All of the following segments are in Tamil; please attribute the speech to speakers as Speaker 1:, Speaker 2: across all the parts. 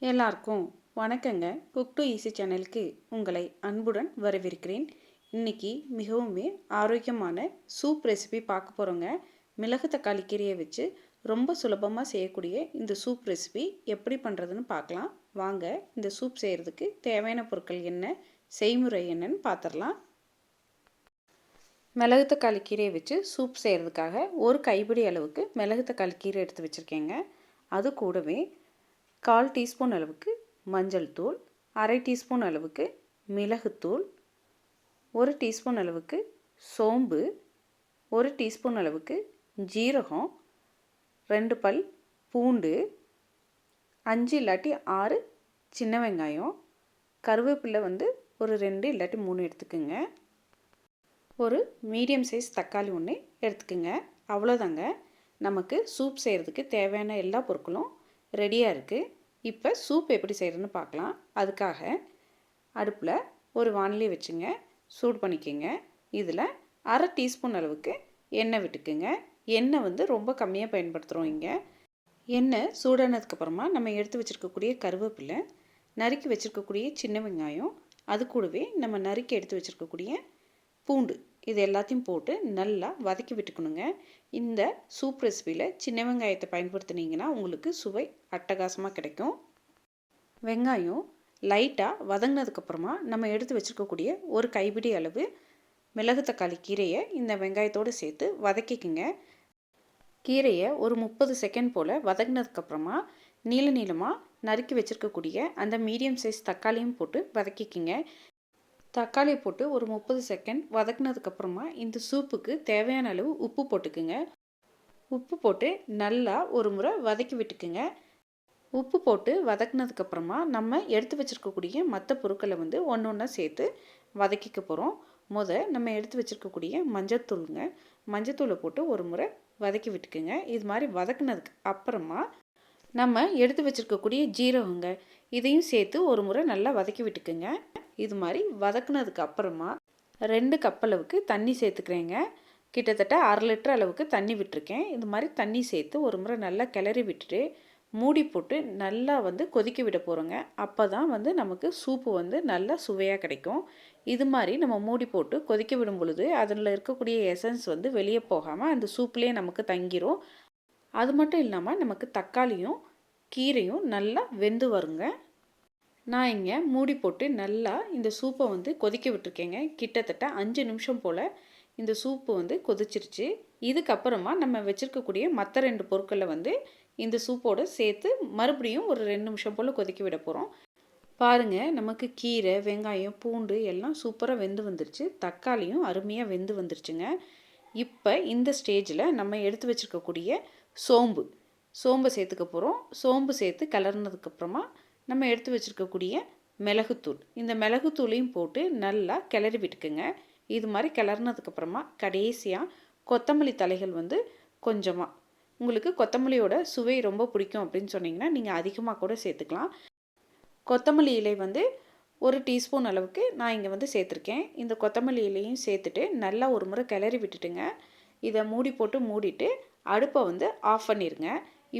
Speaker 1: எல்லாருக்கும் வணக்கங்க. குக் டு ஈஸி சேனலுக்கு உங்களை அன்புடன் வரவேற்கிறேன். இன்னைக்கு மிகவும் ஆரோக்கியமான சூப் ரெசிபி பார்க்க போகிறோங்க. மிளகு தக்காளி கீரையை வச்சு ரொம்ப சுலபமாக செய்யக்கூடிய இந்த சூப் ரெசிபி எப்படி பண்ணுறதுன்னு பார்க்கலாம். வாங்க, இந்த சூப் செய்கிறதுக்கு தேவையான பொருட்கள் என்ன, செய்முறை என்னன்னு பார்த்துடலாம். மிளகு தக்காளி கீரையை வச்சு சூப் செய்கிறதுக்காக ஒரு கைப்பிடி அளவுக்கு மிளகு தக்காளி கீரை எடுத்து வச்சுருக்கேங்க. அது கூடவே 1/4 டீஸ்பூன் அளவுக்கு மஞ்சள் தூள், 1/2 டீஸ்பூன் அளவுக்கு மிளகுத்தூள், 1 டீஸ்பூன் அளவுக்கு சோம்பு, 1 டீஸ்பூன் அளவுக்கு ஜீரகம், 2 பல் பூண்டு, 5 இல்லாட்டி 6 சின்ன வெங்காயம், கருவேப்பிலை ஒரு 2 இல்லாட்டி 3 எடுத்துக்குங்க. ஒரு மீடியம் சைஸ் தக்காளி ஒன்று எடுத்துக்குங்க. அவ்வளோதாங்க. நமக்கு சூப் செய்கிறதுக்கு தேவையான எல்லா பொருட்களும் ரெடியாக இருக்குது. இப்போ சூப் எப்படி செய்கிறதுன்னு பார்க்கலாம். அதுக்காக அடுப்பில் ஒரு வாணலி வச்சுங்க, சூடு பண்ணிக்கோங்க. இதில் 1/2 டீஸ்பூன் அளவுக்கு எண்ணெய் விட்டுக்குங்க. எண்ணெய் ரொம்ப கம்மியாக பயன்படுத்துகிறோம் இங்கே. எண்ணெய் சூடானதுக்கப்புறமா நம்ம எடுத்து வச்சுருக்கக்கூடிய கருவேப்பிலை, நறுக்கி வச்சுருக்கக்கூடிய சின்ன வெங்காயம், அது கூடவே நம்ம நறுக்கி எடுத்து வச்சுருக்கக்கூடிய பூண்டு, இது எல்லாத்தையும் போட்டு நல்லா வதக்கி விட்டுக்கணுங்க. இந்த சூப் ரெசிபியில் சின்ன வெங்காயத்தை பயன்படுத்தினீங்கன்னா உங்களுக்கு சுவை அட்டகாசமாக கிடைக்கும். வெங்காயம் லைட்டாக வதங்கினதுக்கப்புறமா நம்ம எடுத்து வச்சுருக்கக்கூடிய ஒரு கைப்பிடி அளவு மிளகு தக்காளி கீரையை இந்த வெங்காயத்தோடு சேர்த்து வதக்கிக்குங்க. கீரையை ஒரு 30 செகண்ட் போல் வதங்கினதுக்கப்புறமா நீளமாக நறுக்கி வச்சுருக்கக்கூடிய அந்த மீடியம் சைஸ் தக்காளியும் போட்டு வதக்கிக்குங்க. தக்காளி போட்டு ஒரு 30 செகண்ட் வதக்குனதுக்கப்புறமா இந்த சூப்புக்கு தேவையான அளவு உப்பு போட்டுக்குங்க. உப்பு போட்டு நல்லா ஒரு முறை வதக்கி விட்டுக்குங்க. உப்பு போட்டு வதக்குனதுக்கப்புறமா நம்ம எடுத்து வச்சுருக்கக்கூடிய மற்ற பொருட்களை ஒன்று ஒன்றா சேர்த்து வதக்கிக்க போகிறோம். நம்ம எடுத்து வச்சுருக்கக்கூடிய மஞ்சத்தூளுங்க, மஞ்சத்தூளை போட்டு ஒரு முறை வதக்கி விட்டுக்குங்க. இது மாதிரி வதக்குனதுக்கு அப்புறமா நம்ம எடுத்து வச்சுருக்கக்கூடிய ஜீரகங்க, இதையும் சேர்த்து ஒரு முறை நல்லா வதக்கி விட்டுக்குங்க. இது மாதிரி வதக்குனதுக்கு அப்புறமா 2 கப் அளவுக்கு தண்ணி சேர்த்துக்கிறேங்க. கிட்டத்தட்ட 1/2 லிட்டர் அளவுக்கு தண்ணி விட்டுருக்கேன். இது மாதிரி தண்ணி சேர்த்து ஒரு முறை நல்லா கிளறி விட்டுட்டு மூடி போட்டு நல்லா கொதிக்க விட போகிறோங்க. அப்போ தான் நமக்கு சூப்பு நல்லா சுவையாக கிடைக்கும். இது மாதிரி நம்ம மூடி போட்டு கொதிக்க விடும் பொழுது அதில் இருக்கக்கூடிய எசன்ஸ் வெளியே போகாமல் அந்த சூப்லேயே நமக்கு தங்கிரும். அது மட்டும் இல்லாமல் நமக்கு தக்காளியும் கீரையும் நல்லா வெந்து வருங்க. நான் இங்கே மூடி போட்டு நல்லா இந்த சூப்பை கொதிக்க விட்டுருக்கேங்க. கிட்டத்தட்ட 5 நிமிஷம் போல் இந்த சூப்பு கொதிச்சிருச்சு. இதுக்கப்புறமா நம்ம வச்சுருக்கக்கூடிய மற்ற 2 பொருட்களை இந்த சூப்போடு சேர்த்து மறுபடியும் ஒரு 2 நிமிஷம் போல் கொதிக்க விட போகிறோம். பாருங்கள், நமக்கு கீரை, வெங்காயம், பூண்டு எல்லாம் சூப்பராக வெந்து வந்துருச்சு. தக்காளியும் அருமையாக வெந்து வந்துருச்சுங்க. இப்போ இந்த ஸ்டேஜில் நம்ம எடுத்து வச்சுருக்கக்கூடிய சோம்பை சேர்த்துக்க போகிறோம். சோம்பு சேர்த்து கிளறினதுக்கப்புறமா நம்ம எடுத்து வச்சுருக்கக்கூடிய மிளகுத்தூள், இந்த மிளகுத்தூளையும் போட்டு நல்லா கிளறி விட்டுக்குங்க. இது மாதிரி கிளறினதுக்கப்புறமா கடைசியாக கொத்தமல்லி தலைகள் கொஞ்சமாக, உங்களுக்கு கொத்தமல்லியோட சுவை ரொம்ப பிடிக்கும் அப்படின்னு சொன்னீங்கன்னா நீங்கள் அதிகமாக கூட சேர்த்துக்கலாம். கொத்தமல்லி இலை 1 டீஸ்பூன் அளவுக்கு நான் இங்கே சேர்த்துருக்கேன். இந்த கொத்தமல்லி இலையும் சேர்த்துட்டு நல்லா ஒரு முறை கிளறி விட்டுட்டுங்க. இதை மூடி போட்டு மூடிட்டு அடுப்பை ஆஃப் பண்ணிடுங்க.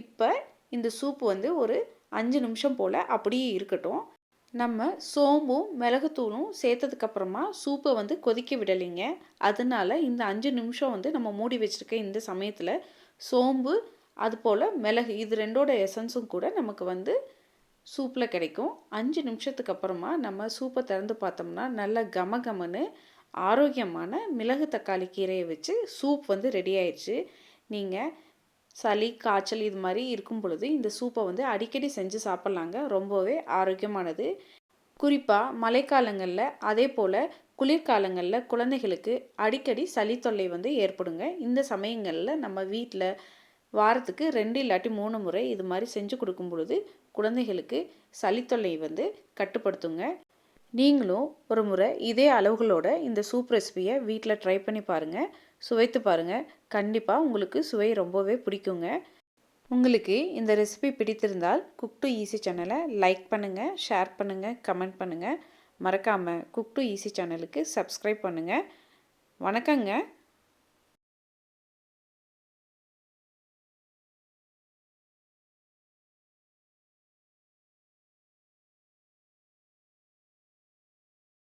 Speaker 1: இப்போ இந்த சூப்பு ஒரு 5 நிமிஷம் போல் அப்படியே இருக்கட்டும். நம்ம சோம்பும் மிளகுத்தூளும் சேர்த்ததுக்கப்புறமா சூப்பை கொதிக்க விடலைங்க. அதனால இந்த 5 நிமிஷம் நம்ம மூடி வச்சுருக்க இந்த சமயத்தில் சோம்பு அதுபோல் மிளகு இது 2ஓட எசன்ஸும் கூட நமக்கு சூப்பில் கிடைக்கும். 5 நிமிஷத்துக்கு அப்புறமா நம்ம சூப்பை திறந்து பார்த்தோம்னா நல்லா கமகமன்னு ஆரோக்கியமான மிளகு தக்காளி கீரையை வச்சு சூப் ரெடி ஆயிடுச்சு. நீங்கள் சளி, காய்ச்சல் இது மாதிரி இருக்கும் பொழுது இந்த சூப்பை அடிக்கடி செஞ்சு சாப்பிட்லாங்க. ரொம்பவே ஆரோக்கியமானது. குறிப்பாக மழைக்காலங்களில் அதே போல் குளிர்காலங்களில் குழந்தைகளுக்கு அடிக்கடி சளி தொல்லை ஏற்படுங்க. இந்த சமயங்களில் நம்ம வீட்டில் வாரத்துக்கு 2 இல்லாட்டி 3 முறை இது மாதிரி செஞ்சு கொடுக்கும் பொழுது குழந்தைகளுக்கு சளி தொல்லை கட்டுப்படுத்துங்க. நீங்களும் ஒரு முறை இதே அளவுகளோட இந்த சூப் ரெசிபியை வீட்டில் ட்ரை பண்ணி பாருங்கள், சுவைத்து பாருங்கள். கண்டிப்பாக உங்களுக்கு சுவை ரொம்பவே பிடிக்குங்க. உங்களுக்கு இந்த ரெசிபி பிடித்திருந்தால் குக் டு ஈஸி சேனலை லைக் பண்ணுங்கள், ஷேர் பண்ணுங்கள், கமெண்ட் பண்ணுங்கள். மறக்காமல் குக் டு ஈஸி சேனலுக்கு சப்ஸ்கிரைப் பண்ணுங்கள். வணக்கங்க.